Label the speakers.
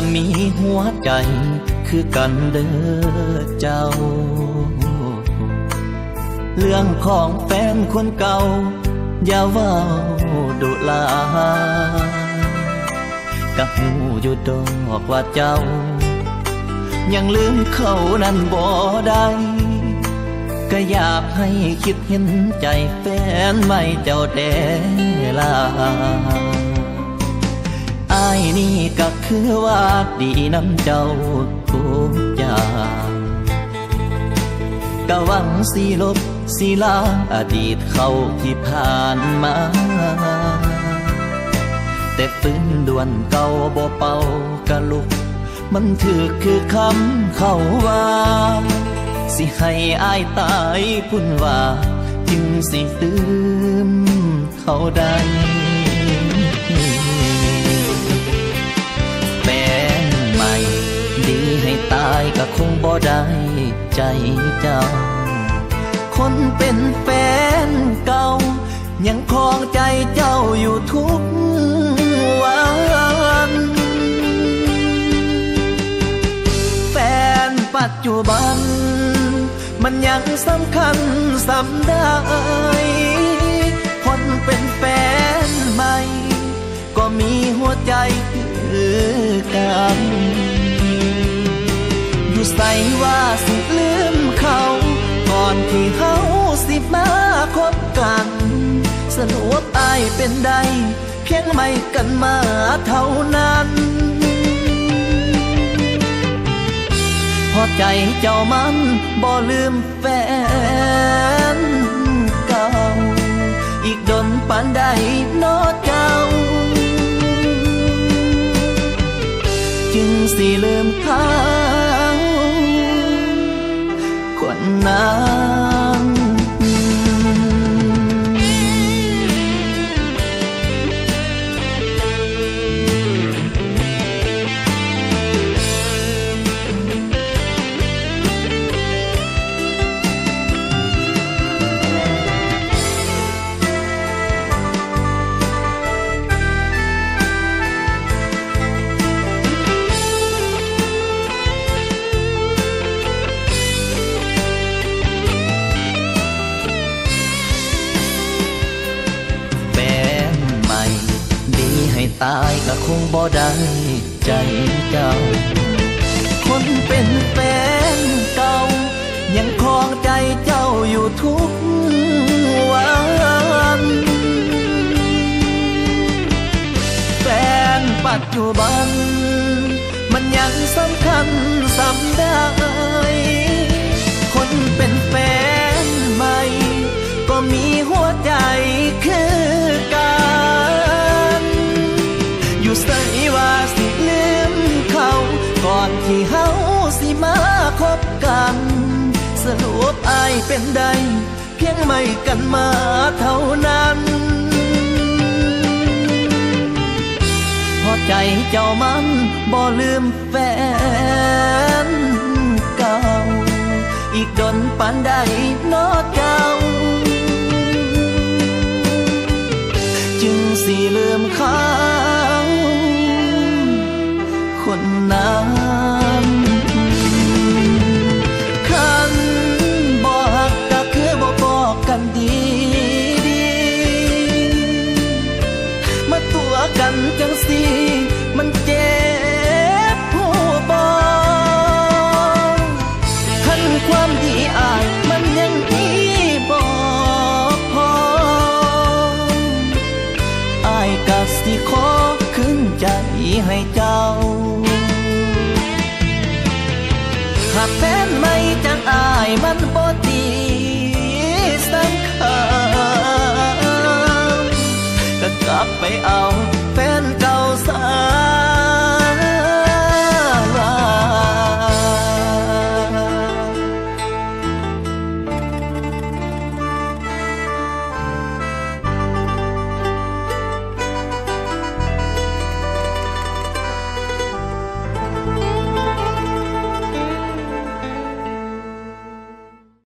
Speaker 1: ก็มีหัวใจคือกันเด้อเจ้าเรื่องของแฟนคนเก่าอย่าเว้าดุลาก็หูอยู่ดอกว่าเจ้ายังลืมเขานั้นบ่ได้ก็อยากให้คิดเห็นใจแฟนไม่เจ้าแต่ลาอ้ายนี่ก็คือว่าดีน้ำเจ้าทุกอย่างก็หวังสิลบสิล้างอดีตเขาที่ผ่านมาแต่ฟื้นด่วนเก่าบ่เป่ากะลุกมันถือคือคำเขาว่าสิให้อ้ายตายพุ่นว่าจึงสิลืมเขาได้แฟนใหม่ดีให้ตายก็คงบ่ได้ใจเจ้าคนเป็นแฟนเก่ายังคลองใจเจ้าอยู่ทุกวันแฟนปัจจุบันมันยังสำคัญสำได้คนเป็นแฟนใหม่ก็มีหัวใจคือกันอยู่ใส่ว่าสิลืมเขาก่อนที่เขาสิมาคบกันสรุปอ้ายเป็นใดเพียงไม่กันมาเท่านั้นพอใจเจ้ามันบ่ลืมแฟนเก่าอีกดนปานใดโน้เจ้าจึงสิลืมเขาคนนั้นตายก็คงบ่ได้ใจเจ้าคนเป็นแฟนเก่ายังคลองใจเจ้าอยู่ทุกวันแฟนปัจจุบันมันยังสำคัญสำได้คนเป็นแฟนใหม่ก็มีหัวใจคือกันอยู่ใส่ว่าสิลืมเขาก่อนที่เฮาสิมาคบกันสรุปอ้ายเป็นใดเพียงไม่กันมาเท่านั้นพอใจเจ้ามันบ่ลืมแฟนเก่าอีกดนปานใดโน้เจ้าจึงสิลืมเขาคนนั้นคันบ่ฮักก็คือบ่บอกกันดีมาตัวกันจังสิมันเจ็บหัวบ่คันความดีอ้ายมันยังมีบ่พออ้ายก็สิขอคืนใจให้เจ้าหากแฟนไม่จังอายมันบ